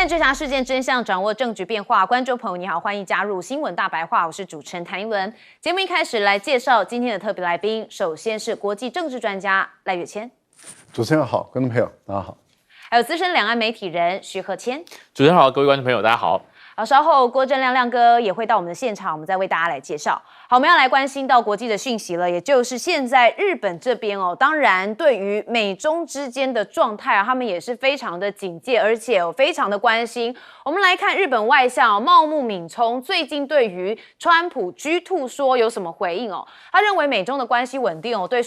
探追查事件真相，掌握证据变化。观众朋友你好，欢迎加入新闻大白话，我是主持人谭一文。节目一开始来介绍今天的特别来宾，首先是国际政治专家赖岳谦。主持人好，观众朋友大家好。还有资深两岸媒体人徐和谦。主持人好，各位观众朋友大家好。好，稍后郭正亮亮哥也会到我们的现场，我们再为大家来介绍。好，我们要来关心到国际的讯息了，也就是现在日本这边哦，当然对于美中之间的状态啊，他们也是非常的警戒，而且非常的关心。我们来看日本外相茂木敏充最近对于川普G2说有什么回应哦？他认为美中的关系稳定哦，对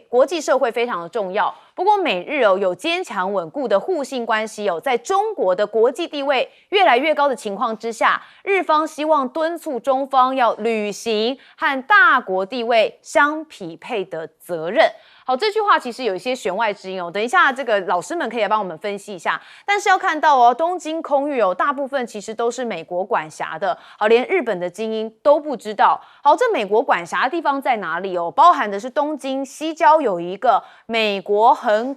国际社会非常的重要。不过美日哦有坚强稳固的互信关系哦，在中国的国际地位越来越高的情况之下，日方希望敦促中方要履行和大国地位相匹配的责任。好，这句话其实有一些弦外之音哦。等一下，这个老师们可以来帮我们分析一下。但是要看到哦，东京空域哦，大部分其实都是美国管辖的。好，连日本的精英都不知道。好，这美国管辖的地方在哪里哦？包含的是东京西郊有一个美国横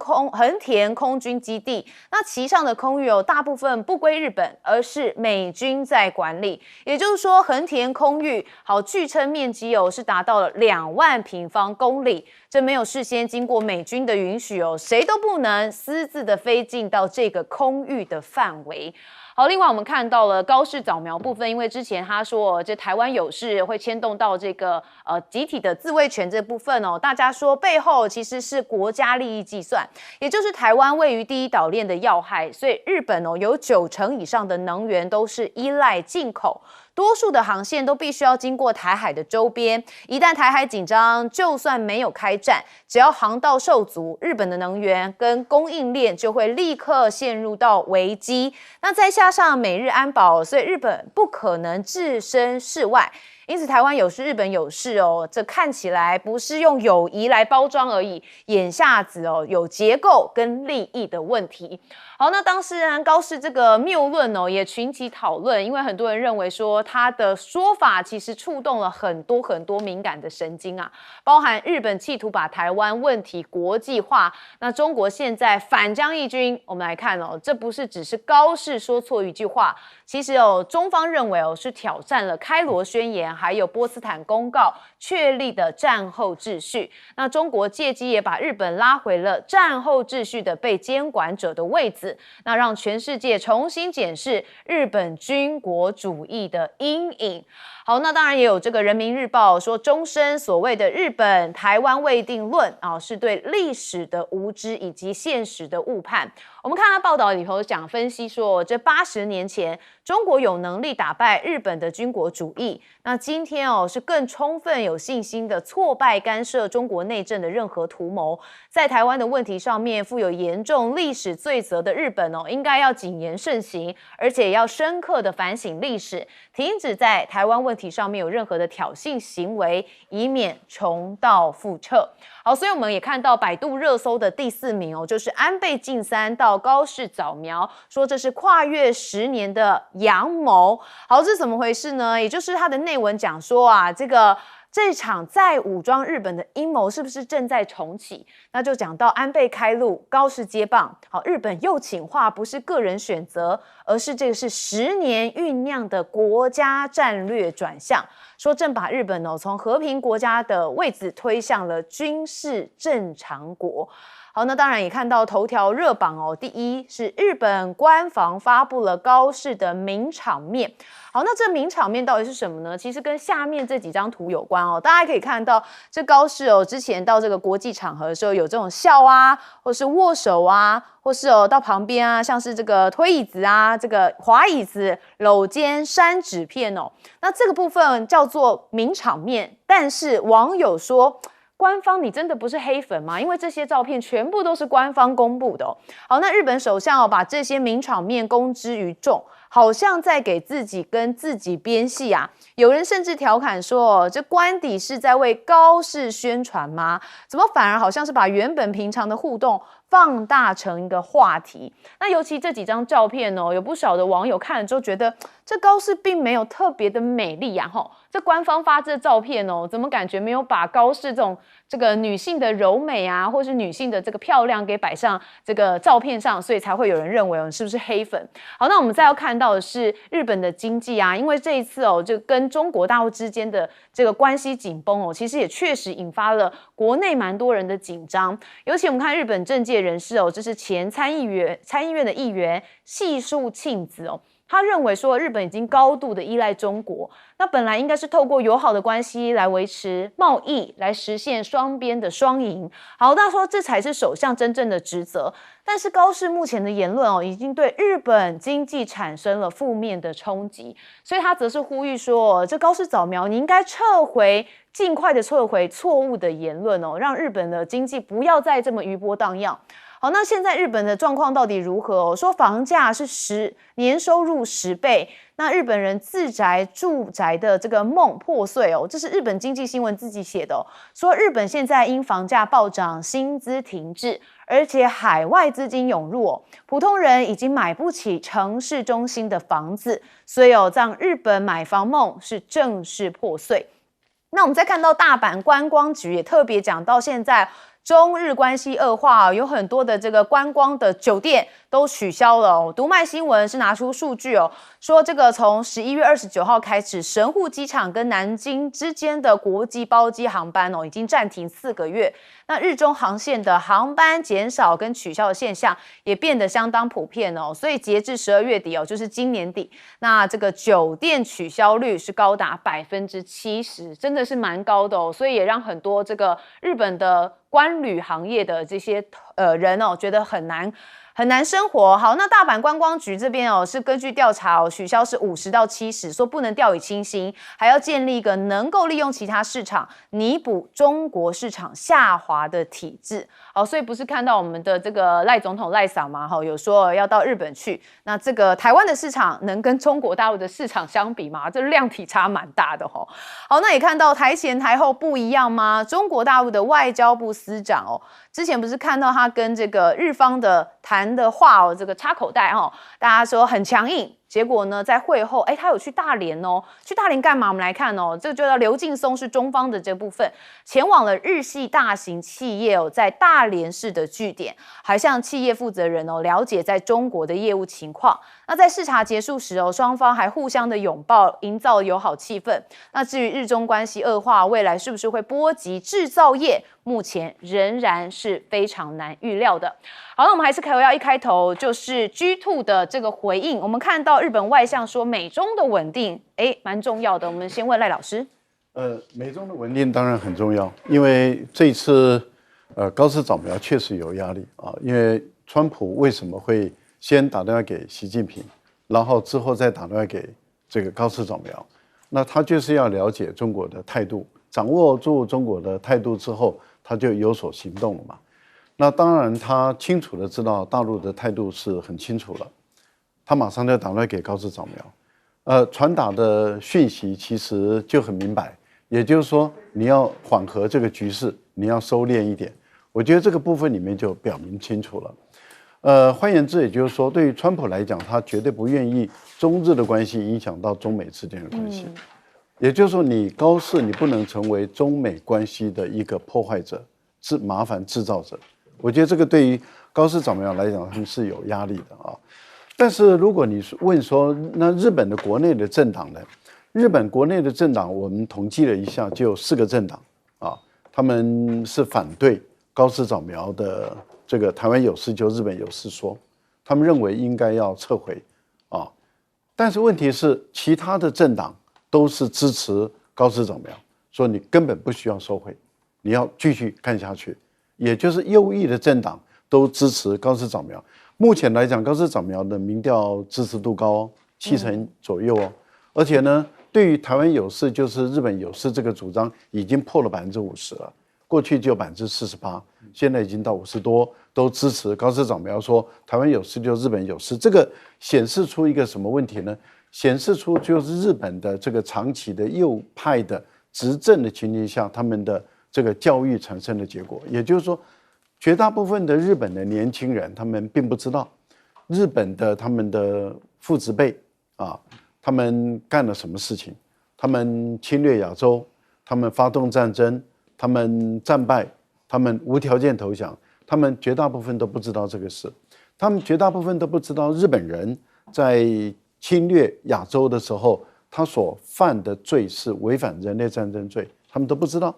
田空军基地，那其上的空域哦，大部分不归日本，而是美军在管理。也就是说，横田空域好，据称面积哦是达到了2万平方公里，这没有事先经过美军的允许哦，谁都不能私自的飞进到这个空域的范围。好，另外我们看到了高市早苗部分，因为之前他说这台湾有事会牵动到这个集体的自卫权这部分哦，大家说背后其实是国家利益计算，也就是台湾位于第一岛链的要害，所以日本哦有90%以上的能源都是依赖进口。多数的航线都必须要经过台海的周边，一旦台海紧张，就算没有开战，只要航道受阻，日本的能源跟供应链就会立刻陷入到危机。那再加上美日安保，所以日本不可能置身事外。因此，台湾有事，日本有事哦，这看起来不是用友谊来包装而已，眼下子哦有结构跟利益的问题。好，那当事人高市这个谬论哦也群起讨论，因为很多人认为说他的说法其实触动了很多敏感的神经啊，包含日本企图把台湾问题国际化，那中国现在反将一军，我们来看哦，这不是只是高市说错一句话，其实哦中方认为哦是挑战了开罗宣言还有波茨坦公告确立的战后秩序，那中国借机也把日本拉回了战后秩序的被监管者的位置，那让全世界重新检视日本军国主义的阴影。好，那当然也有这个人民日报说，终身所谓的日本台湾未定论啊，是对历史的无知以及现实的误判。我们看他报道里头讲分析说，这80年前中国有能力打败日本的军国主义，那今天哦是更充分有信心的挫败干涉中国内政的任何图谋。在台湾的问题上面负有严重历史罪责的日本哦，应该要谨言慎行，而且要深刻的反省历史，停止在台湾问题上面有任何的挑衅行为，以免重蹈覆辙。好，所以我们也看到百度热搜的第4名哦，就是安倍晋三到高市早苗，说这是跨越10年的阳谋。好，这是怎么回事呢？也就是他的内文讲说啊，这场再武装日本的阴谋是不是正在重启？那就讲到安倍开路，高市接棒。好，日本右倾化不是个人选择，而是这个是10年酝酿的国家战略转向，说正把日本从和平国家的位置推向了军事正常国。好，那当然也看到头条热榜哦，第一是日本官房发布了高市的名场面。好，那这名场面到底是什么呢？其实跟下面这几张图有关哦。大家可以看到，这高市哦之前到这个国际场合的时候，有这种笑啊，或是握手啊，或是到旁边啊，像是这个推椅子啊，这个滑椅子、搂肩、扇纸片哦。那这个部分叫做名场面，但是网友说，官方你真的不是黑粉吗？因为这些照片全部都是官方公布的哦。好，那日本首相把这些名场面公之于众，好像在给自己跟自己编戏啊。有人甚至调侃说，这官邸是在为高市宣传吗？怎么反而好像是把原本平常的互动放大成一个话题？那尤其这几张照片有不少的网友看了之后觉得，这高市并没有特别的美丽啊。这官方发这照片怎么感觉没有把高市这种这个女性的柔美啊，或是女性的这个漂亮给摆上这个照片上，所以才会有人认为你是不是黑粉？好，那我们再要看到的是日本的经济啊，因为这一次就跟中国大陆之间的这个关系紧绷其实也确实引发了国内蛮多人的紧张。尤其我们看日本政界人士这是前参议院的议员细树庆子他认为说日本已经高度的依赖中国，那本来应该是透过友好的关系来维持贸易，来实现双边的双赢。好，那说这才是首相真正的职责。但是高市目前的言论已经对日本经济产生了负面的冲击，所以他则是呼吁说，这高市早苗你应该尽快的撤回错误的言论让日本的经济不要再这么余波荡漾。好，那现在日本的状况到底如何说房价是年收入10倍，那日本人自宅住宅的这个梦破碎这是日本经济新闻自己写的说日本现在因房价暴涨，薪资停滞，而且海外资金涌入普通人已经买不起城市中心的房子，所以让日本买房梦是正式破碎。那我们再看到大阪观光局也特别讲到，现在中日关系恶化有很多的这个观光的酒店都取消了读卖新闻是拿出数据说这个从11月29号开始，神户机场跟南京之间的国际包机航班已经暂停4个月。那日中航线的航班减少跟取消的现象也变得相当普遍所以截至12月底就是今年底，那这个酒店取消率是高达70%，真的是蛮高的所以也让很多这个日本的观旅行业的这些人觉得很难生活。好，那大阪观光局这边是根据调查取消是50到70%，说不能掉以轻心，还要建立一个能够利用其他市场弥补中国市场下滑的体制。好，所以不是看到我们的这个赖总统赖嫂嘛有说要到日本去，那这个台湾的市场能跟中国大陆的市场相比吗？这量体差蛮大的好，那也看到台前台后不一样吗？中国大陆的外交部司长之前不是看到他跟这个日方的谈的话这个插口袋大家说很强硬，结果呢在会后他有去大连去大连干嘛？我们来看这个就叫刘劲松是中方的这部分前往了日系大型企业在大连市的据点，还向企业负责人了解在中国的业务情况。那在视察结束时双方还互相的拥抱，营造友好气氛。那至于日中关系恶化未来是不是会波及制造业，目前仍然是非常难预料的。好，那我们还是一开头就是 G2 的这个回应。我们看到日本外相说美中的稳定蛮重要的，我们先问赖老师。美中的稳定当然很重要，因为这一次高市早苗确实有压力因为川普为什么会先打电话给习近平，然后之后再打电话给这个高市早苗，那他就是要了解中国的态度，掌握住中国的态度之后，他就有所行动了嘛。那当然他清楚的知道大陆的态度是很清楚了，他马上就打电话给高市早苗传达的讯息其实就很明白，也就是说你要缓和这个局势，你要收敛一点，我觉得这个部分里面就表明清楚了。换言之，也就是说，对于川普来讲，他绝对不愿意中日的关系影响到中美之间的关系。也就是说，你高市你不能成为中美关系的一个破坏者、麻烦制造者。我觉得这个对于高市早苗来讲，他们是有压力的但是如果你问说，那日本的国内的政党呢？日本国内的政党，我们统计了一下，就有4个政党他们是反对高市早苗的这个台湾有事就日本有事说，他们认为应该要撤回但是问题是，其他的政党都是支持高市早苗，说你根本不需要收回，你要继续干下去。也就是右翼的政党都支持高市早苗。目前来讲，高市早苗的民调支持度高70%左右而且呢，对于台湾有事就是日本有事这个主张已经破了50%了，过去就48%，现在已经到50多，都支持高市早苗说台湾有事就日本有事。这个显示出一个什么问题呢？显示出就是日本的这个长期的右派的执政的情形下，他们的这个教育产生的结果。也就是说，绝大部分的日本的年轻人，他们并不知道日本的他们的父执辈他们干了什么事情，他们侵略亚洲，他们发动战争，他们战败，他们无条件投降，他们绝大部分都不知道这个事，他们绝大部分都不知道日本人在侵略亚洲的时候，他所犯的罪是违反人类战争罪，他们都不知道。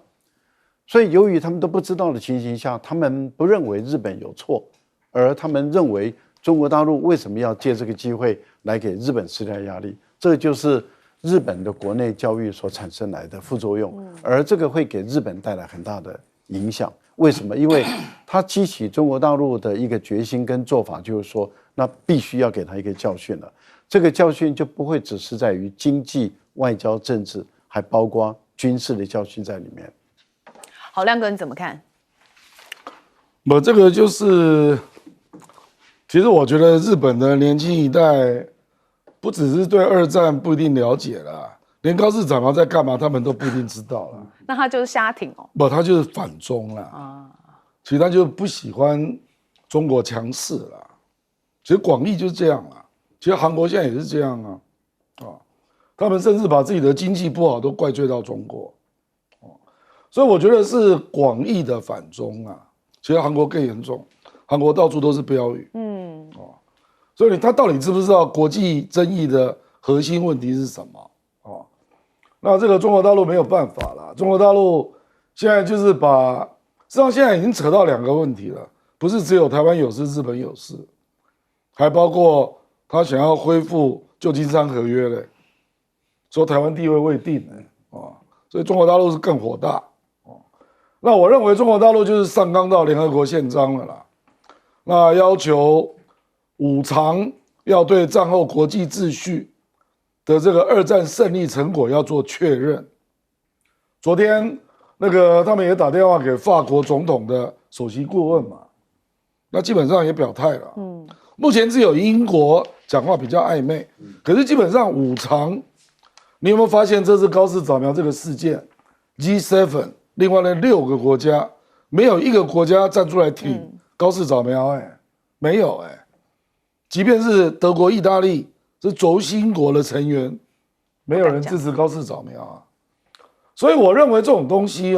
所以由于他们都不知道的情形下，他们不认为日本有错，而他们认为中国大陆为什么要借这个机会来给日本施加压力？这就是日本的国内教育所产生来的副作用，而这个会给日本带来很大的影响。为什么？因为它激起中国大陆的一个决心跟做法，就是说，那必须要给他一个教训了。这个教训就不会只是在于经济、外交、政治，还包括军事的教训在里面。好，亮哥你怎么看？我这个就是，其实我觉得日本的年轻一代不只是对二战不一定了解啦，连高市早苗在干嘛，他们都不一定知道啦。那他就是瞎挺哦。不，他就是反中啦。其实他就不喜欢中国强势啦。其实广义就是这样啦。其实韩国现在也是这样啊，他们甚至把自己的经济不好都怪罪到中国。所以我觉得是广义的反中啊，其实韩国更严重，韩国到处都是标语，所以他到底知不知道国际争议的核心问题是什么？那这个中国大陆没有办法啦，中国大陆现在就是实际上现在已经扯到两个问题了，不是只有台湾有事，日本有事，还包括他想要恢复旧金山合约嘞，说台湾地位未定所以中国大陆是更火大。那我认为中国大陆就是上纲到联合国宪章了啦，那要求五常要对战后国际秩序的这个二战胜利成果要做确认。昨天他们也打电话给法国总统的首席顾问嘛，那基本上也表态了。目前只有英国讲话比较暧昧，可是基本上五常，你有没有发现这次高市早苗这个事件 ，G7 另外的6个国家没有一个国家站出来挺高市早苗，没有即便是德国、意大利是轴心国的成员，没有人支持高市早苗啊。所以我认为这种东西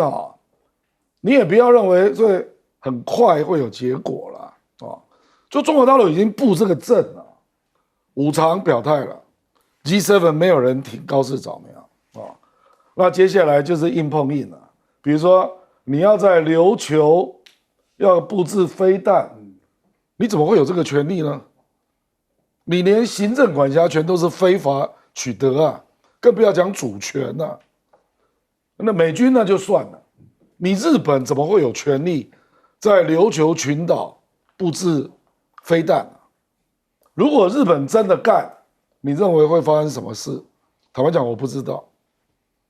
你也不要认为会很快会有结果了就中国大陆已经布这个阵了，五常表态了 ，G7 没有人挺高市早苗那接下来就是硬碰硬了。比如说你要在琉球要布置飞弹，你怎么会有这个权利呢？你连行政管辖权都是非法取得啊，更不要讲主权啊。那美军那就算了，你日本怎么会有权利在琉球群岛布置飞弹如果日本真的干，你认为会发生什么事？坦白讲，我不知道。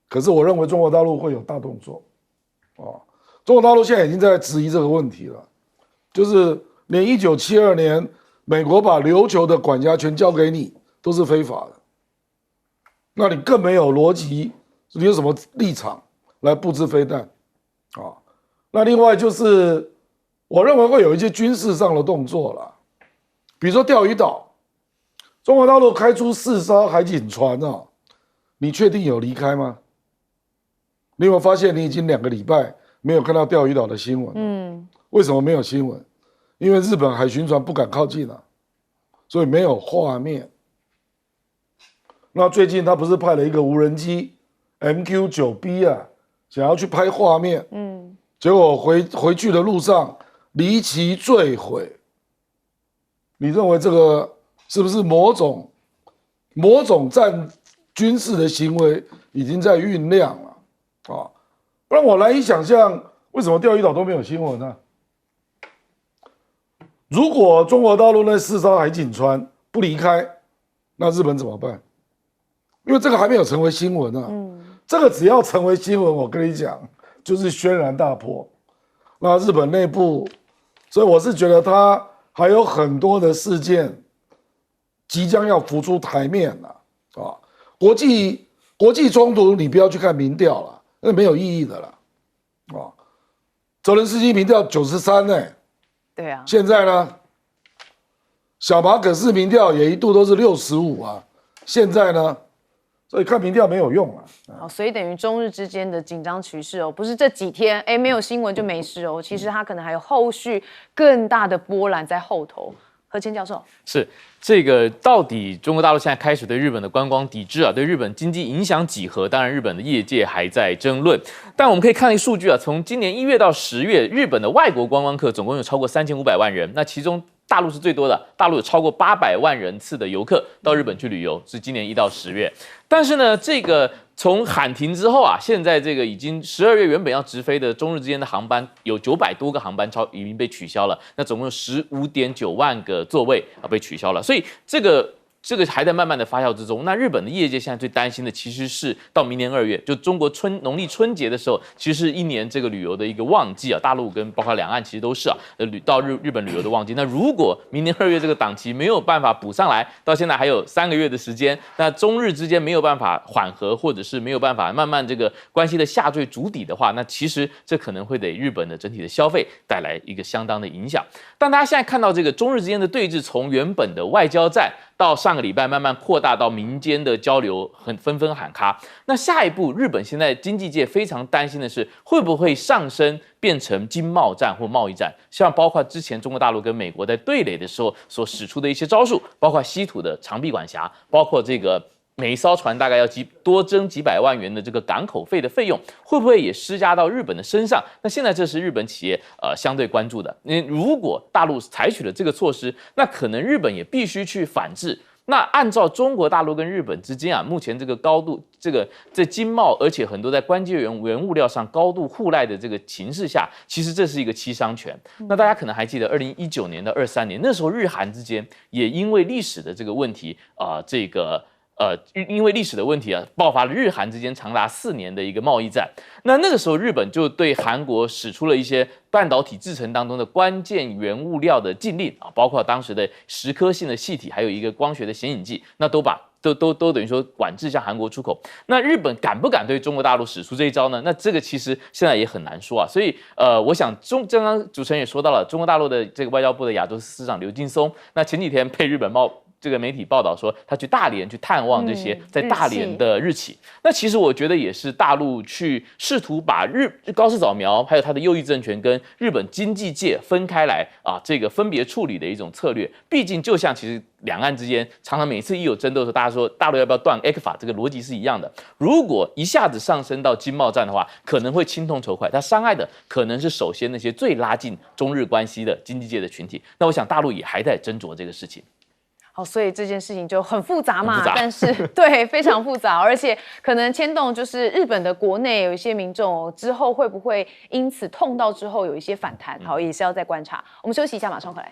可是我认为中国大陆会有大动作中国大陆现在已经在质疑这个问题了，就是连1972年美国把琉球的管辖权交给你都是非法的，那你更没有逻辑，你有什么立场来布置飞弹那另外就是我认为会有一些军事上的动作啦，比如说钓鱼岛，中国大陆开出4艘海警船你确定有离开吗？你有没有发现你已经2个礼拜没有看到钓鱼岛的新闻？为什么没有新闻？因为日本海巡船不敢靠近所以没有画面。那最近他不是派了一个无人机 MQ-9B 想要去拍画面，结果回去的路上离奇坠毁。你认为这个是不是某种军事的行为已经在酝酿了不然我难以想象为什么钓鱼岛都没有新闻呢？如果中国大陆那4艘海警船不离开，那日本怎么办？因为这个还没有成为新闻这个只要成为新闻，我跟你讲，就是轩然大波。那日本内部，所以我是觉得它还有很多的事件即将要浮出台面国际冲突，你不要去看民调了，那没有意义的啦泽连斯基民调93对啊，现在呢，小马可仕民调也一度都是65现在呢所以看民调没有用啊。好，所以等于中日之间的紧张局势哦，不是这几天没有新闻就没事哦，其实它可能还有后续更大的波澜在后头。何谦教授，是这个到底中国大陆现在开始对日本的观光抵制啊，对日本经济影响几何？当然，日本的业界还在争论。但我们可以看一个数据啊，从今年1月到10月，日本的外国观光客总共有超过3500万人，那其中大陆是最多的，大陆有超过800万人次的游客到日本去旅游，是今年1到10月。但是呢，这个从喊停之后啊，现在这个已经12月原本要直飞的中日之间的航班有900多个航班已经被取消了，那总共有15.9万个座位被取消了，所以这个还在慢慢的发酵之中。那日本的业界现在最担心的其实是到明年2月，就中国农历春节的时候，其实是一年这个旅游的一个旺季啊，大陆跟包括两岸其实都是到日本旅游的旺季。那如果明年2月这个档期没有办法补上来，到现在还有3个月的时间，那中日之间没有办法缓和，或者是没有办法慢慢这个关系的下坠筑底的话，那其实这可能会给日本的整体的消费带来一个相当的影响。但大家现在看到这个中日之间的对峙，从原本的外交战到上个礼拜慢慢扩大到民间的交流，纷纷喊卡。那下一步，日本现在经济界非常担心的是，会不会上升变成经贸战或贸易战？像包括之前中国大陆跟美国在对垒的时候所使出的一些招数，包括稀土的长臂管辖，包括这个每一艘船大概要多征几百万元的这个港口费的费用，会不会也施加到日本的身上？那现在这是日本企业相对关注的。如果大陆采取了这个措施，那可能日本也必须去反制。那按照中国大陆跟日本之间啊，目前这个高度在经贸，而且很多在关键原物料上高度互赖的这个情势下，其实这是一个七伤拳。那大家可能还记得2019年到23年，那时候日韩之间也因为历史的这个问题因为历史的问题啊，爆发了日韩之间长达4年的一个贸易战。那个时候，日本就对韩国使出了一些半导体制程当中的关键原物料的禁令啊，包括当时的蚀刻性的矽体，还有一个光学的显影剂，那都等于说管制向韩国出口。那日本敢不敢对中国大陆使出这一招呢？那这个其实现在也很难说啊。所以我想刚刚主持人也说到了，中国大陆的这个外交部的亚洲司长刘劲松，那前几天被日本这个媒体报道说，他去大连去探望这些在大连的日企。那其实我觉得也是大陆去试图把高市早苗还有他的右翼政权跟日本经济界分开来啊，这个分别处理的一种策略。毕竟就像其实两岸之间常常每次一有争斗的时候，大家说大陆要不要断 ECFA， 这个逻辑是一样的。如果一下子上升到经贸战的话，可能会亲痛仇快，它伤害的可能是首先那些最拉近中日关系的经济界的群体。那我想大陆也还在斟酌这个事情。好，所以这件事情就很复杂嘛，但是对非常复杂，而且可能牵动就是日本的国内有一些民众之后会不会因此痛到之后有一些反弹，好，也是要再观察。我们休息一下，马上回来。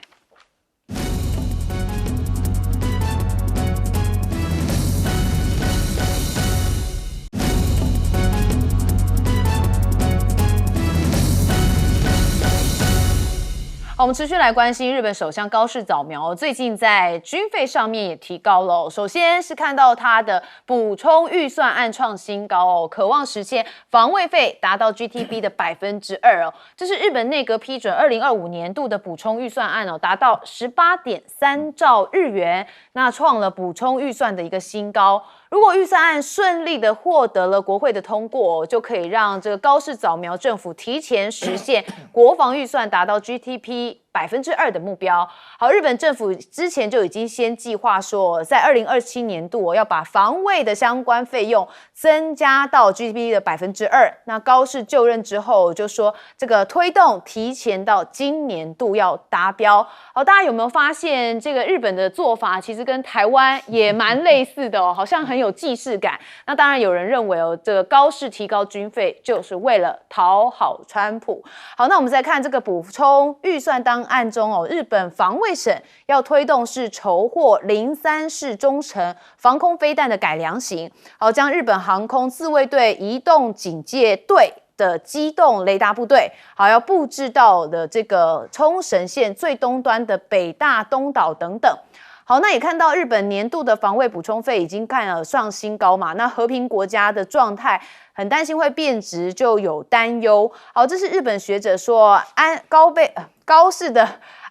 好，我们持续来关心日本首相高市早苗最近在军费上面也提高了。首先是看到他的补充预算案创新高哦，渴望实现防卫费达到 GDP 的2%哦。这是日本内阁批准2025年度的补充预算案哦，达到18.3兆日元，那创了补充预算的一个新高。如果预算案顺利的获得了国会的通过，就可以让这个高市早苗政府提前实现国防预算达到 GDP 2%的目标。好，日本政府之前就已经先计划说，在2027年度要把防卫的相关费用增加到 GDP 的2%。那高市就任之后就说，这个推动提前到今年度要达标。好，大家有没有发现这个日本的做法其实跟台湾也蛮类似的哦，好像很有既视感。那当然有人认为哦，这个高市提高军费就是为了讨好川普。好，那我们再看这个补充预算档案中哦，日本防卫省要推动是筹获03式中程防空飞弹的改良型，好，将日本航空自卫队移动警戒队的机动雷达部队，好，要布置到的这个冲绳县最东端的北大东岛等等。好，那也看到日本年度的防卫补充费已经看了上新高嘛，那和平国家的状态很担心会变质，就有担忧。好，这是日本学者说高市的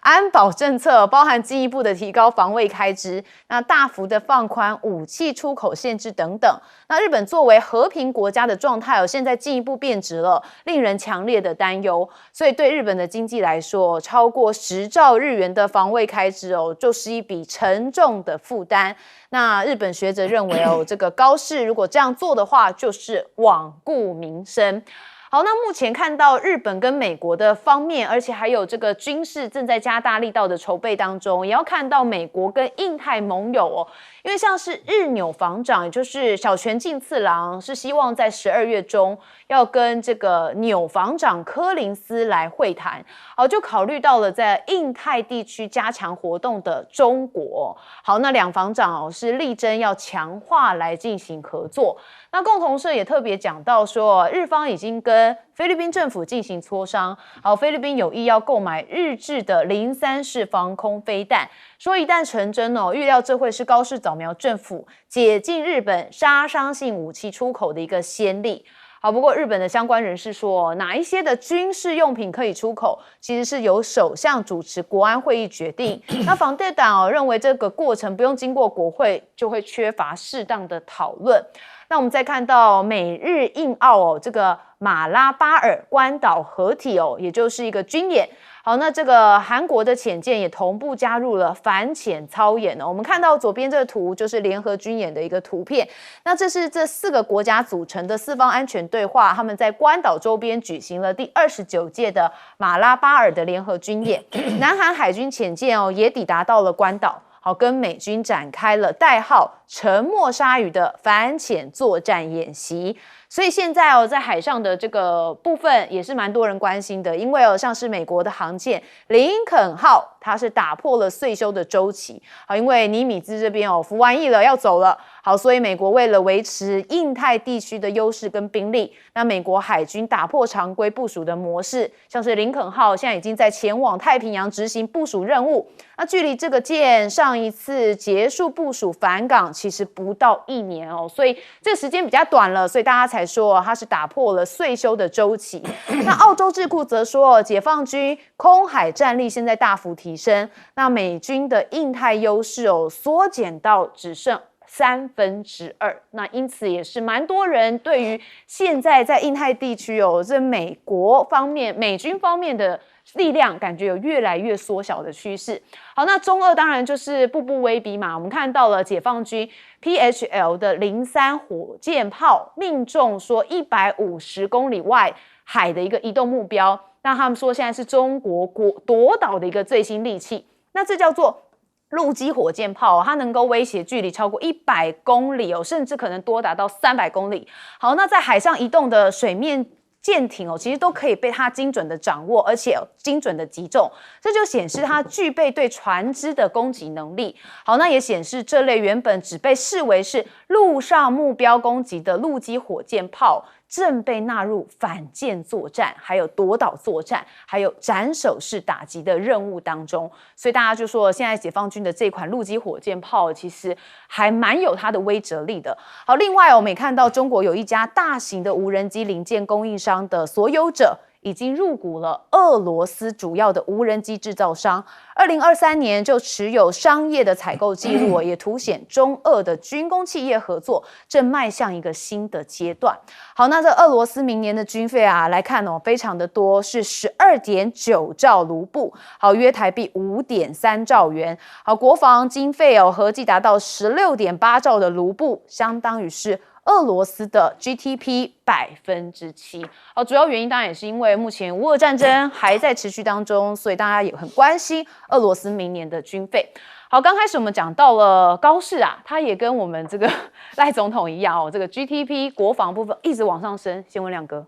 安保政策，包含进一步的提高防卫开支，那大幅的放宽武器出口限制等等。那日本作为和平国家的状态现在进一步变质了，令人强烈的担忧。所以对日本的经济来说，超过10兆日元的防卫开支就是一笔沉重的负担。那日本学者认为这个高市如果这样做的话，就是罔顾民生。好，那目前看到日本跟美国的方面，而且还有这个军事正在加大力道的筹备当中，也要看到美国跟印太盟友因为像是日纽防长，也就是小泉进次郎，是希望在12月中要跟这个纽防长柯林斯来会谈，好，就考虑到了在印太地区加强活动的中国。好，那两防长是力争要强化来进行合作。那共同社也特别讲到说，日方已经跟菲律宾政府进行磋商，好，菲律宾有意要购买日制的03式防空飞弹，说一旦成真预料这会是高市早苗政府解禁日本杀伤性武器出口的一个先例。好，不过日本的相关人士说，哪一些的军事用品可以出口，其实是由首相主持国安会议决定。那反对党认为这个过程不用经过国会，就会缺乏适当的讨论。那我们再看到美日印澳这个马拉巴尔关岛合体也就是一个军演。好，那这个韩国的潜舰也同步加入了反潜操演我们看到左边这个图就是联合军演的一个图片。那这是这4个国家组成的4方安全对话，他们在关岛周边举行了第29届的马拉巴尔的联合军演。南韩海军潜舰也抵达到了关岛。好，跟美军展开了代号“沉默鲨鱼”的反潜作战演习。所以现在在海上的这个部分也是蛮多人关心的，因为像是美国的航舰林肯号，它是打破了岁修的周期。好，因为尼米兹这边服完役了要走了。好，所以美国为了维持印太地区的优势跟兵力，那美国海军打破常规部署的模式，像是林肯号现在已经在前往太平洋执行部署任务。那距离这个舰上一次结束部署返港其实不到1年所以这个时间比较短了，所以大家才说它是打破了岁修的周期。那澳洲智库则说，解放军空海战力现在大幅提升，那美军的印太优势缩减到只剩2/3。那因此也是蛮多人对于现在在印太地区这美国方面、美军方面的力量感觉有越来越缩小的趋势。好，那中俄当然就是步步威逼嘛。我们看到了解放军 PHL 的03火箭炮命中说150公里外海的一个移动目标，那他们说现在是中国夺岛的一个最新利器。那这叫做陆基火箭炮它能够威胁距离超过100公里甚至可能多达到300公里。好，那在海上移动的水面舰艇其实都可以被它精准的掌握，而且精准的击中，这就显示它具备对船只的攻击能力。好，那也显示这类原本只被视为是陆上目标攻击的陆基火箭炮，正被纳入反舰作战、还有夺岛作战、还有斩首式打击的任务当中。所以大家就说，现在解放军的这款陆基火箭炮其实还蛮有它的威慑力的。好，另外我们也看到中国有一家大型的无人机零件供应商的所有者已经入股了俄罗斯主要的无人机制造商，2023年就持有商业的采购记录也凸显中俄的军工企业合作正迈向一个新的阶段。好，那这俄罗斯明年的军费来看非常的多，是12.9兆卢布，好，约台币5.3兆元。好，国防经费合计达到16.8兆的卢布，相当于是俄罗斯的 GDP 7%。好，主要原因当然也是因为目前乌俄战争还在持续当中，所以大家也很关心俄罗斯明年的军费。好，刚开始我们讲到了高市他也跟我们这个赖总统一样这个 GDP 国防部分一直往上升。先问亮哥，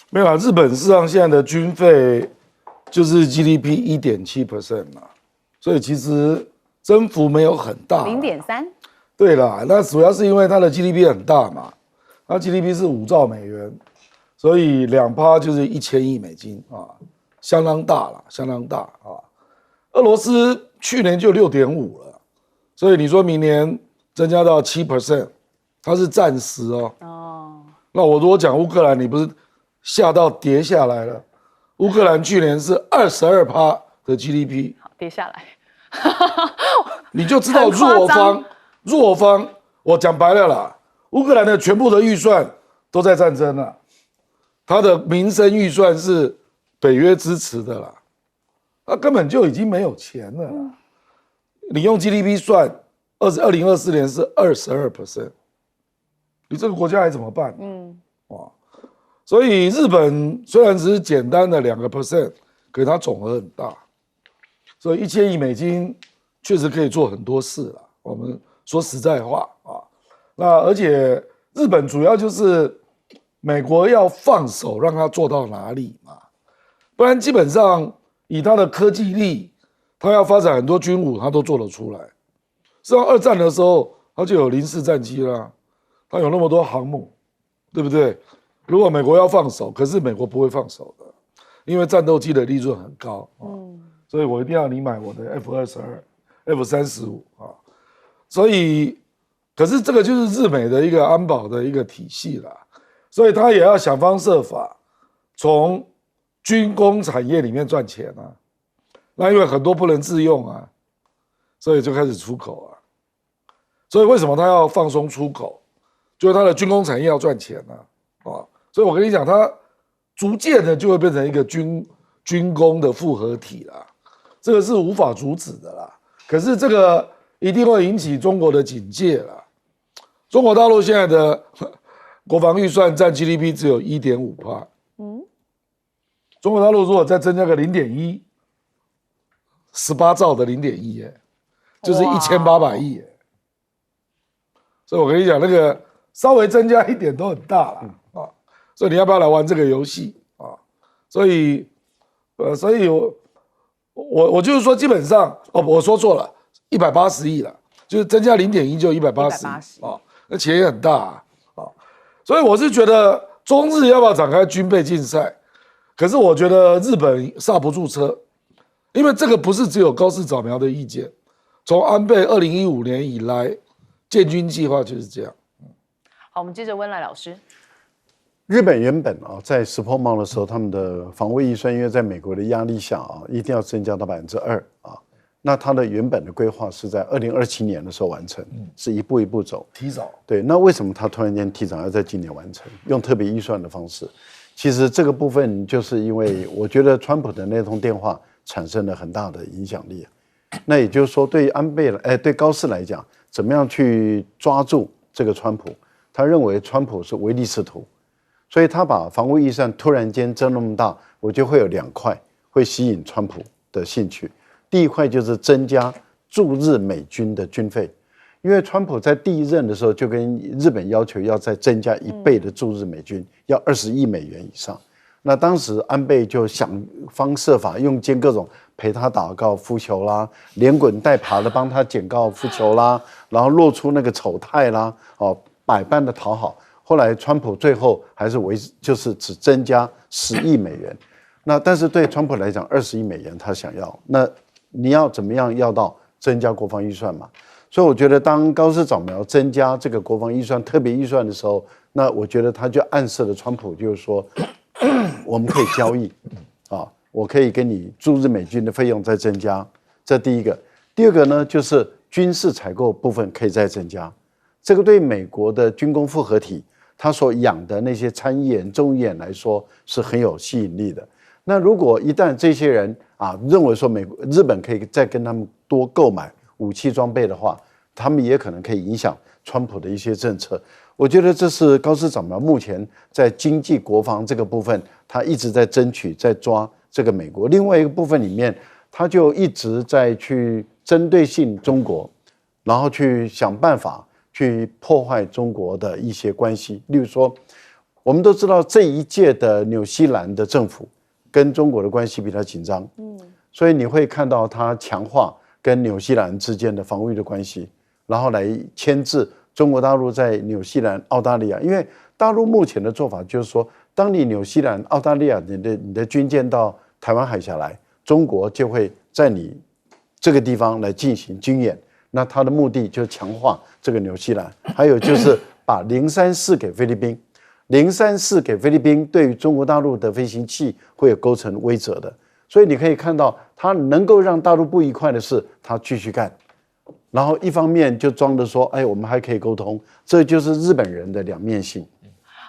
没有日本事实上现在的军费就是 GDP 1.7% 嘛，所以其实增幅没有很大0.3。对啦，那主要是因为它的 GDP 很大嘛，它 GDP 是5兆美元，所以2%就是1000亿美金相当大了，相当大俄罗斯去年就6.5了，所以你说明年增加到7%，它是暂时那我如果讲乌克兰，你不是吓到跌下来了？乌克兰去年是22%的 GDP， 好，跌下来，你就知道弱方，我讲白了啦，乌克兰的全部的预算都在战争了，他的民生预算是北约支持的啦，他根本就已经没有钱了啦。你用 GDP 算，2024年是22%，你这个国家还怎么办？哇！所以日本虽然只是简单的2%，可是它总额很大，所以1000亿美金确实可以做很多事了。我们说实在话啊，那而且日本主要就是美国要放手让它做到哪里嘛，不然基本上以它的科技力，它要发展很多军武，它都做得出来。实际上2战的时候，它就有零式战机啦，它有那么多航母，对不对？如果美国要放手，可是美国不会放手的，因为战斗机的利润很高，所以我一定要你买我的 F-22、F-35啊。所以，可是这个就是日美的一个安保的一个体系啦，所以他也要想方设法从军工产业里面赚钱啊。那因为很多不能自用啊，所以就开始出口啊。所以为什么他要放松出口？就是他的军工产业要赚钱啊。所以我跟你讲，它逐渐的就会变成一个军工的复合体啦，这个是无法阻止的啦。可是这个一定会引起中国的警戒啦。中国大陆现在的国防预算占 GDP 只有 1.5%，中国大陆如果再增加个0.1， 18兆的0.1，就是1800亿耶。所以我跟你讲，那个稍微增加一点都很大了。所以你要不要来玩这个游戏啊？所以我就是说，基本上我说错了，180亿了，就是增加0.1就180亿啊，那钱也很大啊。所以我是觉得中日要不要展开军备竞赛？可是我觉得日本刹不住车，因为这个不是只有高市早苗的意见，从安倍2015年以来，建军计划就是这样。好，我们接着温赖老师。日本原本在石破茂的时候，他们的防卫预算因为在美国的压力下一定要增加到2%啊。那他的原本的规划是在2027年的时候完成，是一步一步走，提早。对，那为什么他突然间提早要在今年完成，用特别预算的方式？其实这个部分就是因为我觉得川普的那通电话产生了很大的影响力。那也就是说，对安倍对高市来讲，怎么样去抓住这个川普？他认为川普是唯利是图。所以他把防卫预算突然间增那么大，我觉得会有2块会吸引川普的兴趣。第一块就是增加驻日美军的军费，因为川普在第一任的时候就跟日本要求要再增加1倍的驻日美军，要20亿美元以上。那当时安倍就想方设法用尽各种陪他打高尔夫球啦，连滚带爬的帮他捡高尔夫球啦，然后露出那个丑态啦，百般的讨好。后来川普最后还是就是只增加10亿美元，那但是对川普来讲20亿美元他想要，那你要怎么样要到增加国防预算嘛？所以我觉得当高市早苗增加这个国防预算特别预算的时候，那我觉得他就暗示了川普就是说我们可以交易我可以跟你驻日美军的费用再增加，这第一个。第二个呢，就是军事采购部分可以再增加，这个对美国的军工复合体他所养的那些参议员、众议员来说是很有吸引力的。那如果一旦这些人认为说日本可以再跟他们多购买武器装备的话，他们也可能可以影响川普的一些政策。我觉得这是高市早苗目前在经济国防这个部分，他一直在争取、在抓这个美国。另外一个部分里面，他就一直在去针对性中国，然后去想办法去破坏中国的一些关系。例如说，我们都知道这一届的纽西兰的政府跟中国的关系比较紧张，所以你会看到他强化跟纽西兰之间的防御的关系，然后来牵制中国大陆在纽西兰、澳大利亚。因为大陆目前的做法就是说，当你纽西兰、澳大利亚你的军舰到台湾海峡来，中国就会在你这个地方来进行军演。那他的目的就是强化这个纽西兰，还有就是把034给菲律宾，034给菲律宾对于中国大陆的飞行器会有构成威慑的。所以你可以看到他能够让大陆不愉快的事，他继续干，然后一方面就装的说，哎，我们还可以沟通，这就是日本人的两面性。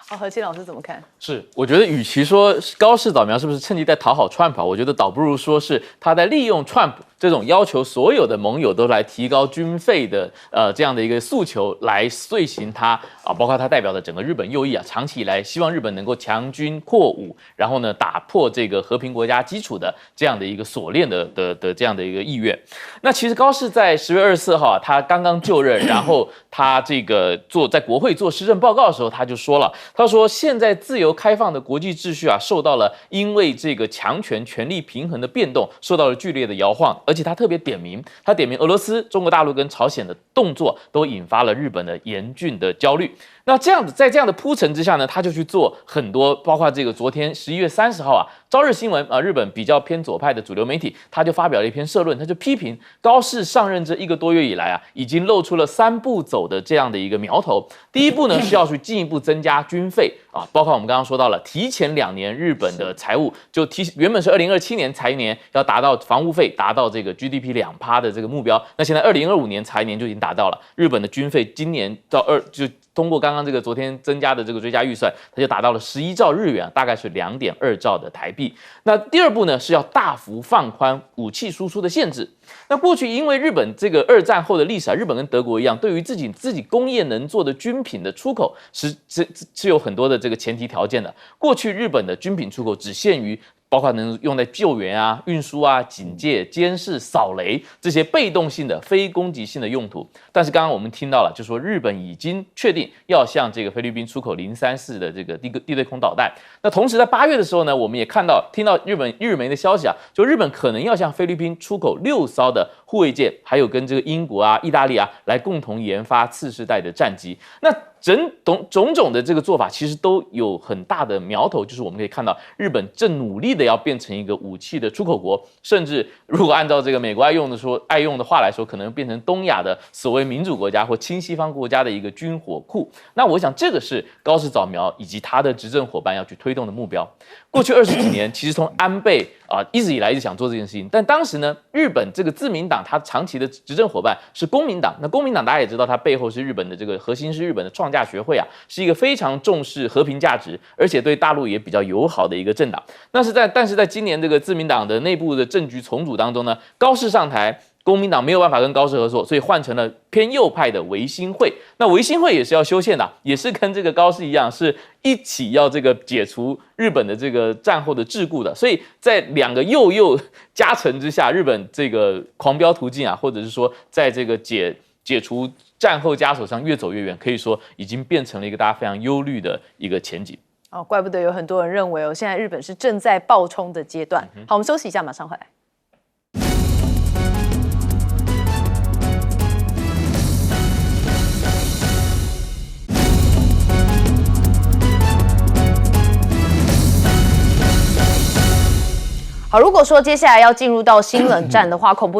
好，何清老师怎么看？是，我觉得与其说高市早苗是不是趁机在讨好川普，我觉得倒不如说是他在利用川普这种要求所有的盟友都来提高军费的这样的一个诉求来遂行他啊，包括他代表的整个日本右翼啊，长期以来希望日本能够强军扩武，然后呢打破这个和平国家基础的这样的一个锁链的这样的一个意愿。那其实高市在10月24号啊，他刚刚就任，然后他这个在国会做施政报告的时候，他就说了，他说现在自由开放的国际秩序啊，受到了因为这个强权权力平衡的变动，受到了剧烈的摇晃，而且他特别点名俄罗斯、中国大陆跟朝鲜的动作，都引发了日本的严峻的焦虑。那在这样的铺陈之下呢，他就去做很多，包括这个昨天11月30号啊，朝日新闻啊，日本比较偏左派的主流媒体，他就发表了一篇社论，他就批评高市上任这1个多月以来啊，已经露出了3步走的这样的一个苗头。第一步呢，是要去进一步增加军费啊，包括我们刚刚说到了，提前2年日本的财务就原本是2027年财年要达到防务费达到这个 GDP 2%的这个目标，那现在2025年财年就已经达到了，日本的军费今年到就通过刚刚这个昨天增加的这个追加预算，它就达到了11兆日元，大概是2.2兆的台币。那第二步呢，是要大幅放宽武器输出的限制。那过去因为日本这个2战后的历史啊，日本跟德国一样，对于自己工业能做的军品的出口是有很多的这个前提条件的。过去日本的军品出口只限于包括能用在救援啊、运输啊、警戒、监视、扫雷这些被动性的、非攻击性的用途。但是刚刚我们听到了，就说日本已经确定要向这个菲律宾出口034的这个地对空导弹。那同时在8月的时候呢，我们也听到日媒的消息啊，就日本可能要向菲律宾出口6艘的护卫舰，还有跟这个英国啊、意大利啊来共同研发次世代的战机。那种种的这个做法，其实都有很大的苗头，就是我们可以看到，日本正努力的要变成一个武器的出口国，甚至如果按照这个美国爱用的话来说，可能变成东亚的所谓民主国家或亲西方国家的一个军火库。那我想，这个是高市早苗以及他的执政伙伴要去推动的目标。过去20几年，其实从安倍一直以来一直想做这件事情，但当时呢，日本这个自民党它长期的执政伙伴是公民党，那公民党大家也知道，它背后是日本的这个核心是日本的创价学会啊，是一个非常重视和平价值，而且对大陆也比较友好的一个政党。但是在今年这个自民党的内部的政局重组当中呢，高市上台，公民党没有办法跟高市合作，所以换成了偏右派的维新会。那维新会也是要修宪的，也是跟这个高市一样，是一起要这个解除日本的这个战后的桎梏的。所以在2个右加成之下，日本这个狂飙途径啊，或者是说在这个解除战后枷锁上越走越远，可以说已经变成了一个大家非常忧虑的一个前景。哦，怪不得有很多人认为现在日本是正在爆冲的阶段。好，我们休息一下，马上回来。好，如果说接下来要进入到新冷战的话，恐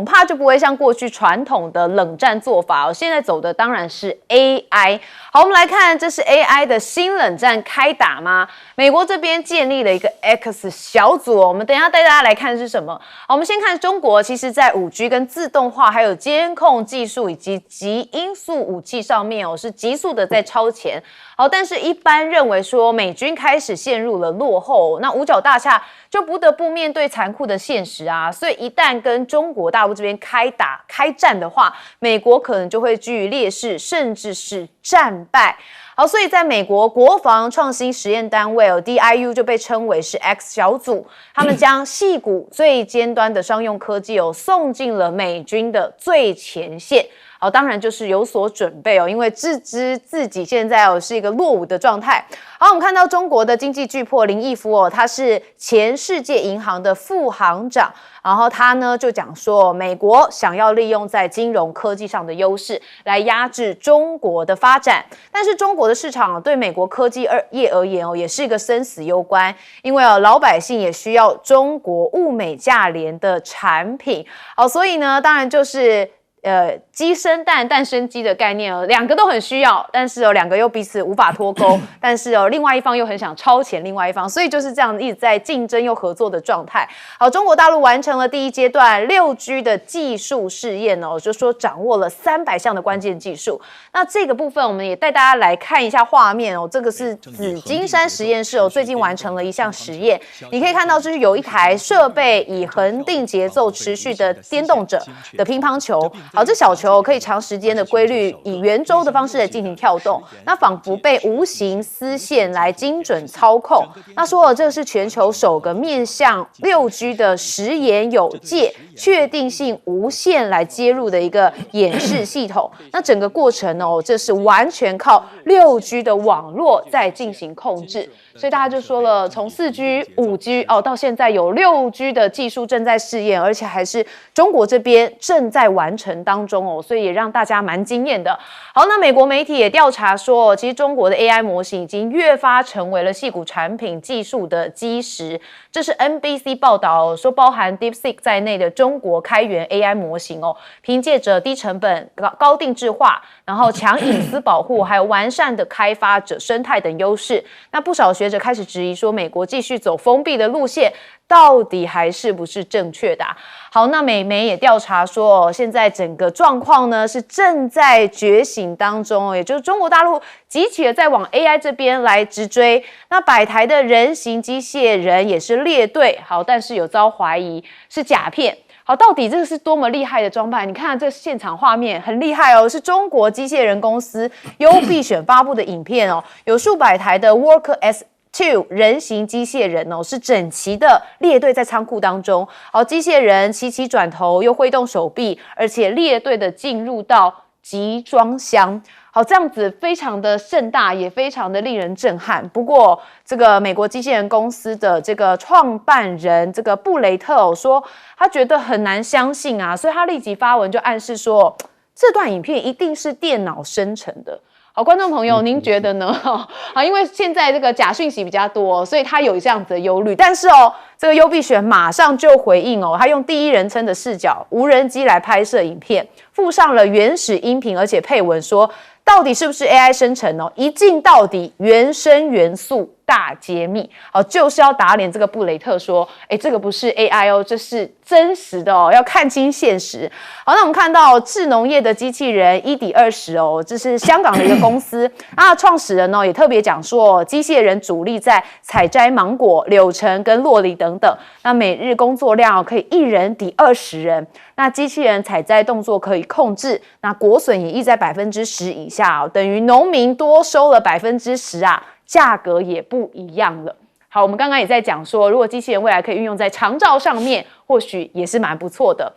怕就不会像过去传统的冷战做法现在走的当然是 AI。好，我们来看，这是 AI 的新冷战开打吗？美国这边建立了一个 X 小组我们等一下带大家来看是什么。好，我们先看中国，其实在5G 跟自动化还有监控技术以及极音速武器上面是急速的在超前。好，但是一般认为说美军开始陷入了落后，那五角大厦就不得不面对残酷的现实啊，所以一旦跟中国大陆这边开战的话，美国可能就会居于劣势，甚至是战败。好，所以在美国国防创新实验单位DIU 就被称为是 X 小组，他们将矽谷最尖端的商用科技送进了美军的最前线。好，当然就是有所准备因为自知自己现在是一个落伍的状态。好，我们看到中国的经济巨擘林毅夫他是前世界银行的副行长，然后他呢就讲说，美国想要利用在金融科技上的优势来压制中国的发展，但是中国的市场对美国科技业而言也是一个生死攸关，因为老百姓也需要中国物美价廉的产品。好，所以呢，当然就是鸡生蛋，蛋生鸡的概念哦，两个都很需要，但是两个又彼此无法脱钩，但是另外一方又很想超前另外一方，所以就是这样一直在竞争又合作的状态。好，中国大陆完成了第一阶段6G 的技术试验哦，就说掌握了300项的关键技术。那这个部分我们也带大家来看一下画面哦，这个是紫金山实验室哦，最近完成了一项实验，你可以看到就是有一台设备以恒定节奏持续的颠动着的乒乓球。好，这小球可以长时间的规律以圆周的方式来进行跳动，那仿佛被无形丝线来精准操控。那说这是全球首个面向6G 的实验有界、确定性无线来接入的一个演示系统。那整个过程哦，这是完全靠6G 的网络在进行控制。所以大家就说了，从4G、5G 哦，到现在有6G 的技术正在试验，而且还是中国这边正在完成当中哦，所以也让大家蛮惊艳的。好，那美国媒体也调查说，其实中国的 AI 模型已经越发成为了矽谷产品技术的基石。这是 NBC 报道说，包含 DeepSeek 在内的中国开源 AI 模型哦，凭借着低成本、高定制化，然后强隐私保护，还有完善的开发者生态等优势。那不少学者开始质疑说，美国继续走封闭的路线，到底还是不是正确的好，那美媒也调查说，现在整个状况呢是正在觉醒当中，也就是中国大陆急起了在往 AI 这边来直追。那百台的人形机械人也是列队，好，但是有遭怀疑是假片。好，到底这个是多么厉害的装扮？你看这现场画面很厉害哦，是中国机械人公司优必选发布的影片哦，有数百台的 Worker S2 人形机械人哦，是整齐的列队在仓库当中。好，机械人齐齐转头，又挥动手臂，而且列队的进入到集装箱。好，这样子非常的盛大，也非常的令人震撼。不过，这个美国机械人公司的这个创办人这个布雷特说，他觉得很难相信啊，所以他立即发文就暗示说，这段影片一定是电脑生成的。好，观众朋友，您觉得呢？啊，因为现在这个假讯息比较多，所以他有这样子的忧虑。但是哦，这个优必选马上就回应哦，他用第一人称的视角，无人机来拍摄影片，附上了原始音频，而且配文说，到底是不是 AI 生成哦？一镜到底，原生元素大揭秘。好，就是要打脸这个布雷特说，这个不是 AI 哦，这是真实的哦，要看清现实。好，那我们看到智农业的机器人1:20哦，这是香港的一个公司啊，创始人也特别讲说，机械人主力在采摘芒果、柳橙跟酪梨等等，那每日工作量可以1人抵20人。那机器人采摘动作可以控制，那果损也溢在10%以下哦，等于农民多收了10%啊，价格也不一样了。好，我们刚刚也在讲说，如果机器人未来可以运用在长照上面，或许也是蛮不错的。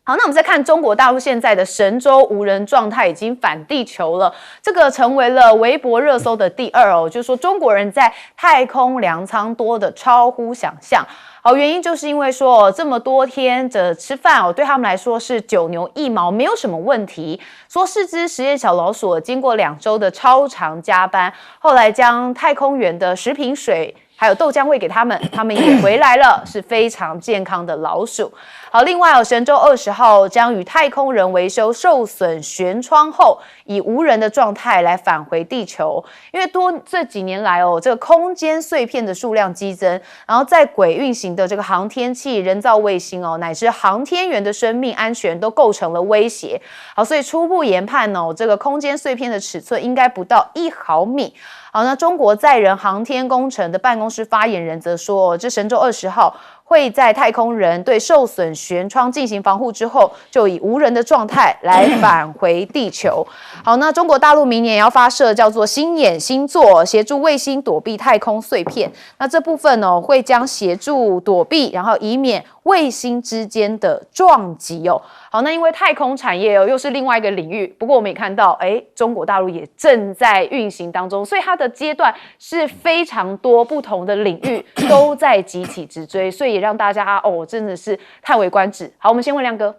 好，那我们再看中国大陆现在的神舟无人状态已经返地球了，这个成为了微博热搜的第2哦，就是说中国人在太空粮仓多的超乎想象。好，原因就是因为说这么多天的吃饭哦，对他们来说是9牛1毛，没有什么问题。说4只实验小老鼠经过2周的超长加班，后来将太空员的食品水还有豆浆喂给他们，他们也回来了，是非常健康的老鼠。好，另外神舟20号将与太空人维修受损舷窗后，以无人的状态来返回地球。因为这几年来这个空间碎片的数量激增，然后在轨运行的这个航天器、人造卫星乃至航天员的生命安全都构成了威胁。好，所以初步研判这个空间碎片的尺寸应该不到1毫米。好，那中国载人航天工程的办公室发言人则说，这神舟20号会在太空人对受损舷窗进行防护之后，就以无人的状态来返回地球。好，那中国大陆明年也要发射叫做星眼星座，协助卫星躲避太空碎片。那这部分会将协助躲避，然后以免卫星之间的撞击哦。好，那因为太空产业又是另外一个领域，不过我们也看到，中国大陆也正在运行当中，所以它的阶段是非常多不同的领域都在急起直追，所以也让大家真的是叹为观止。好，我们先问亮哥，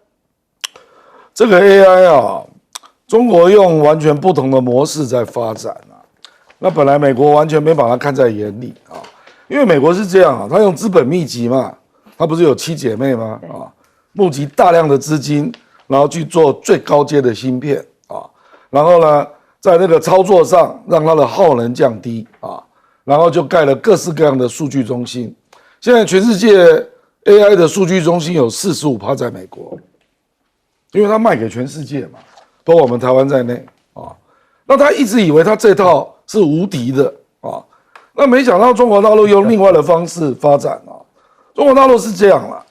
这个 AI 啊，中国用完全不同的模式在发展啊，那本来美国完全没把它看在眼里啊，因为美国是这样啊，它用资本密集嘛，它不是有7姐妹吗？啊，募集大量的资金，然后去做最高阶的芯片啊，然后呢，在那个操作上让它的耗能降低啊，然后就盖了各式各样的数据中心。现在全世界 AI 的数据中心有45%在美国，因为它卖给全世界嘛，包括我们台湾在内啊。那他一直以为他这套是无敌的啊，那没想到中国大陆用另外的方式发展啊。中国大陆是这样啦，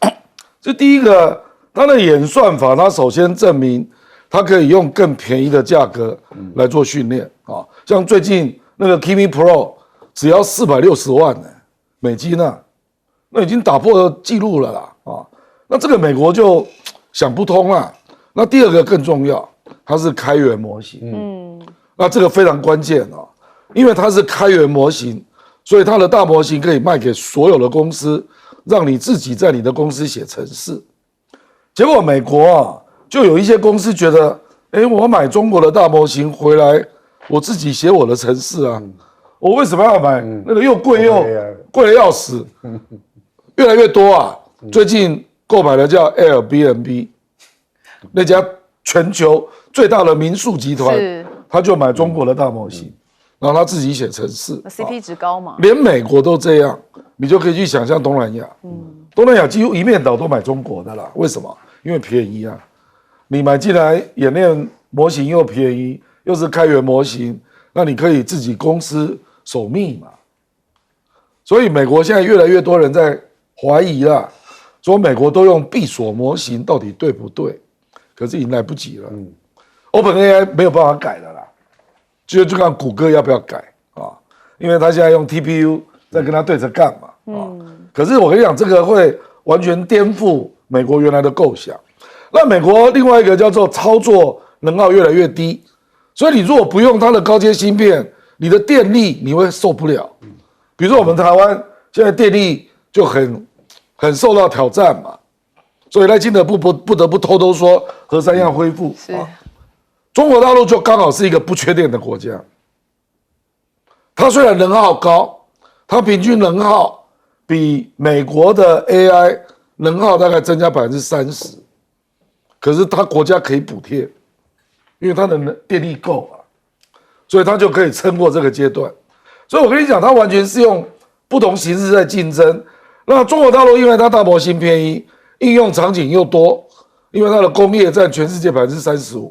就第一个，它的演算法，它首先证明它可以用更便宜的价格来做训练啊。像最近那个 Kimi Pro 只要460万呢美金呢，那已经打破记录了啦啊。那这个美国就想不通啦。那第二个更重要，它是开源模型，那这个非常关键啊，因为它是开源模型，所以它的大模型可以卖给所有的公司。让你自己在你的公司写程式，结果美国啊，就有一些公司觉得，我买中国的大模型回来，我自己写我的程式啊，我为什么要买那个又贵又贵的要死？越来越多啊，最近购买的叫 Airbnb 那家全球最大的民宿集团，他就买中国的大模型。然后他自己写程式 ，CP 值高嘛，连美国都这样，你就可以去想象东南亚。东南亚几乎一面倒都买中国的啦，为什么？因为便宜啊，你买进来演练模型又便宜，又是开源模型，那你可以自己公司守密嘛。所以美国现在越来越多人在怀疑啦，说美国都用闭锁模型到底对不对？可是已经来不及了，OpenAI 没有办法改了啦。就看谷歌要不要改啊？因为他现在用 TPU 在跟他对着干嘛啊？可是我跟你讲，这个会完全颠覆美国原来的构想。那美国另外一个叫做操作能耗越来越低，所以你如果不用它的高阶芯片，你的电力你会受不了。比如说我们台湾现在电力就很受到挑战嘛，所以赖清德不得不偷说核三要恢复啊。中国大陆就刚好是一个不缺电的国家，它虽然能耗高，它平均能耗比美国的 AI 能耗大概增加30%，可是它国家可以补贴，因为它的电力够啊，所以它就可以撑过这个阶段。所以我跟你讲，它完全是用不同形式在竞争。那中国大陆因为它大模型便宜，应用场景又多，因为它的工业占全世界35%。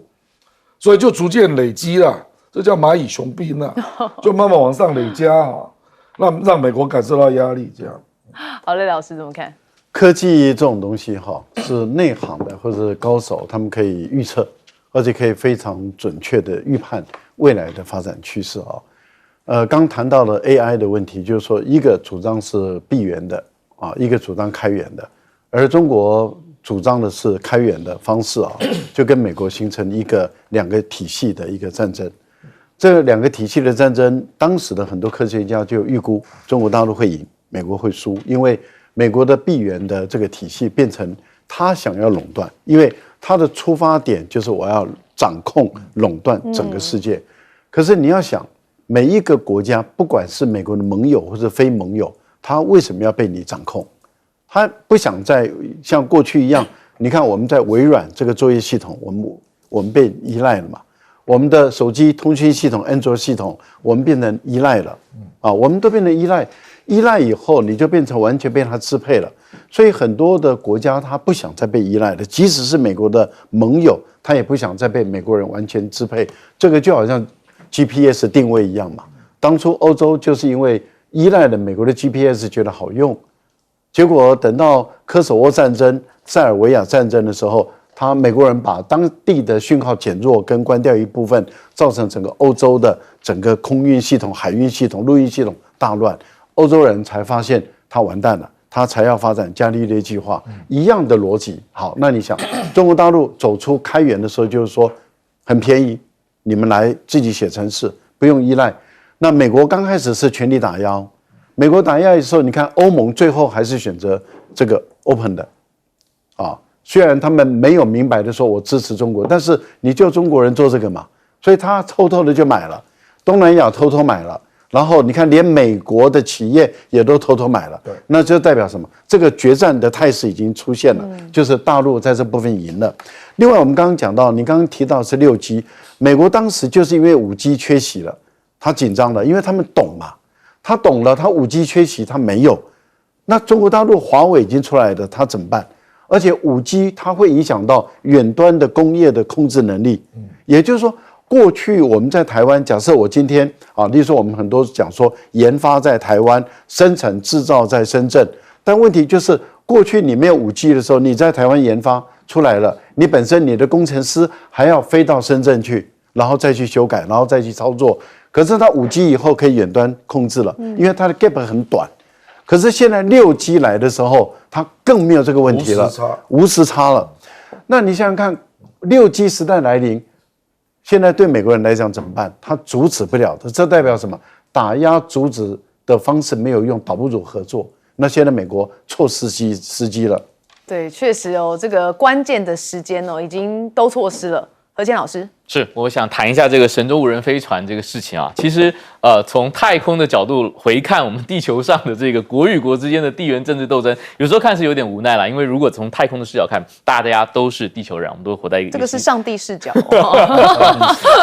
所以就逐渐累积了，这叫蚂蚁雄兵啊，就慢慢往上累加啊，让美国感受到压力，这样。好，雷老师怎么看？科技这种东西是内行的或者是高手，他们可以预测，而且可以非常准确的预判未来的发展趋势啊。刚谈到了 AI 的问题，就是说一个主张是闭源的啊，一个主张开源的，而中国主张的是开源的方式啊，就跟美国形成两个体系的一个战争。这两个体系的战争，当时的很多科学家就预估中国大陆会赢，美国会输，因为美国的闭源的这个体系变成他想要垄断，因为他的出发点就是我要掌控、垄断整个世界。可是你要想，每一个国家，不管是美国的盟友或者非盟友，他为什么要被你掌控？他不想再像过去一样，你看我们在微软这个作业系统，我们被依赖了嘛？我们的手机通讯系统、安卓系统，我们变成依赖了啊！我们都变成依赖，依赖以后你就变成完全被它支配了。所以很多的国家他不想再被依赖了，即使是美国的盟友，他也不想再被美国人完全支配。这个就好像 GPS 定位一样嘛。当初欧洲就是因为依赖了美国的 GPS， 觉得好用。结果等到科索沃战争、塞尔维亚战争的时候，美国人把当地的讯号减弱跟关掉一部分，造成整个欧洲的整个空运系统、海运系统、陆运系统大乱。欧洲人才发现他完蛋了，他才要发展伽利略计划，一样的逻辑。好，那你想，中国大陆走出开源的时候，就是说很便宜，你们来自己写程式，不用依赖。那美国刚开始是全力打压。美国打压的时候，你看欧盟最后还是选择这个 open 的，啊，虽然他们没有明白的说我支持中国，但是你就中国人做这个嘛，所以他偷偷的就买了，东南亚偷偷买了，然后你看，连美国的企业也都偷偷买了，对，那就代表什么？这个决战的态势已经出现了，就是大陆在这部分赢了。另外，我们刚刚讲到，你刚刚提到是6G，美国当时就是因为5G缺席了，他紧张了，因为他们懂嘛，他懂了，他5G缺席他没有，那中国大陆华为已经出来了，他怎么办？而且5G它会影响到远端的工业的控制能力，也就是说。过去我们在台湾，假设我今天啊，例如说我们很多讲说研发在台湾，生产制造在深圳，但问题就是过去你没有5G的时候，你在台湾研发出来了，你本身你的工程师还要飞到深圳去，然后再去修改，然后再去操作。可是它5G以后可以远端控制了，因为它的 gap 很短。可是现在6G 来的时候，它更没有这个问题了，无时差了。那你想想看，6G 时代来临。现在对美国人来讲怎么办？他阻止不了的，这代表什么？打压阻止的方式没有用，倒不如合作。那现在美国错时机了。对，确实哦，这个关键的时间哦，已经都错失了。何谦老师。是，我想谈一下这个神舟无人飞船这个事情啊。其实，从太空的角度回看，我们地球上的这个国与国之间的地缘政治斗争，有时候看是有点无奈啦。因为如果从太空的视角看，大家都是地球人，我们都活在一个这个是上帝视角。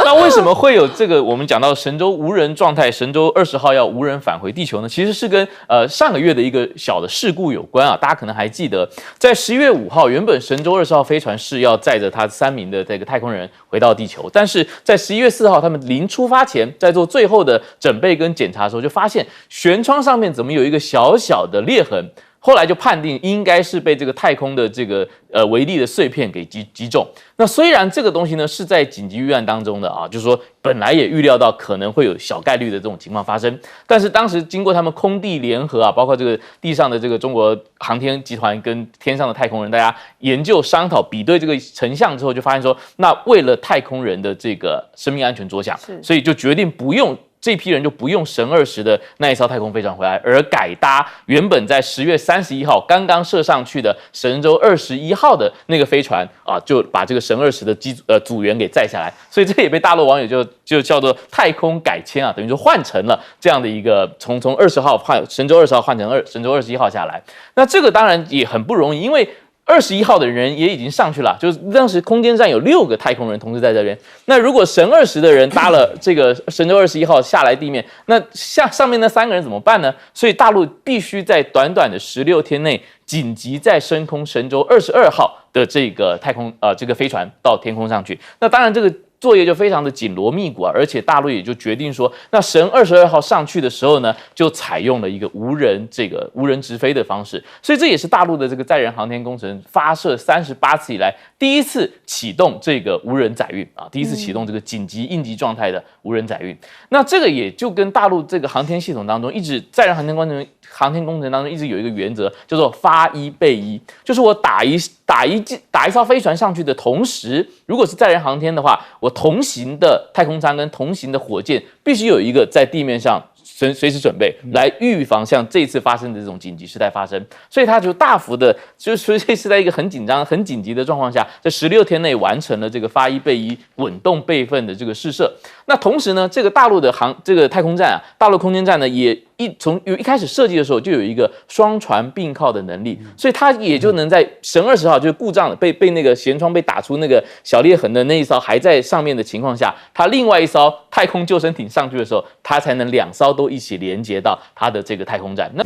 那为什么会有这个？我们讲到神舟无人状态，神舟20号要无人返回地球呢？其实是跟上个月的一个小的事故有关啊。大家可能还记得，在11月5号，原本神舟20号飞船是要载着他3名的这个太空人回到地球。但是在11月4号，他们临出发前，在做最后的准备跟检查的时候，就发现舷窗上面怎么有一个小小的裂痕。后来就判定应该是被这个太空的这个微粒的碎片给击中。那虽然这个东西呢是在紧急预案当中的啊，就是说本来也预料到可能会有小概率的这种情况发生，但是当时经过他们空地联合啊，包括这个地上的这个中国航天集团跟天上的太空人，大家研究商讨比对这个成像之后，就发现说，那为了太空人的这个生命安全着想，所以就决定不用。这批人就不用神20的那一艘太空飞船回来，而改搭原本在10月31号刚刚射上去的神舟21号的那个飞船啊，就把这个神20的组员给载下来，所以这也被大陆网友就叫做太空改签啊，等于说换成了这样的一个从20号神舟20号换成神舟21号下来。那这个当然也很不容易，因为21号的人也已经上去了，就是当时空间站有6个太空人同时在这边。那如果神20的人搭了这个神舟21号下来地面，那上面那3个人怎么办呢？所以大陆必须在短短的16天内紧急再升空神舟22号的这个这个飞船到天空上去。那当然这个作业就非常的紧锣密鼓啊，而且大陆也就决定说，那神22号上去的时候呢，就采用了一个无人直飞的方式，所以这也是大陆的这个载人航天工程发射38次以来第一次启动这个无人载运啊，第一次启动这个紧急应急状态的无人载运。那这个也就跟大陆这个航天系统当中一直载人航天工程当中一直有一个原则，叫做发一备一，就是我打一艘飞船上去的同时，如果是载人航天的话，我同行的太空舱跟同行的火箭必须有一个在地面上随时准备，来预防像这次发生的这种紧急事态发生。所以它就大幅的，就是是在一个很紧张、很紧急的状况下，在16天内完成了这个发一备一、稳动备份的这个试射。那同时呢，这个大陆的这个太空站啊，大陆空间站呢，也从一开始设计的时候就有一个双船并靠的能力，所以它也就能在神20号就是故障了，被那个舷窗被打出那个小裂痕的那一艘还在上面的情况下，它另外一艘太空救生艇上去的时候，它才能2艘都一起连接到它的这个太空站。那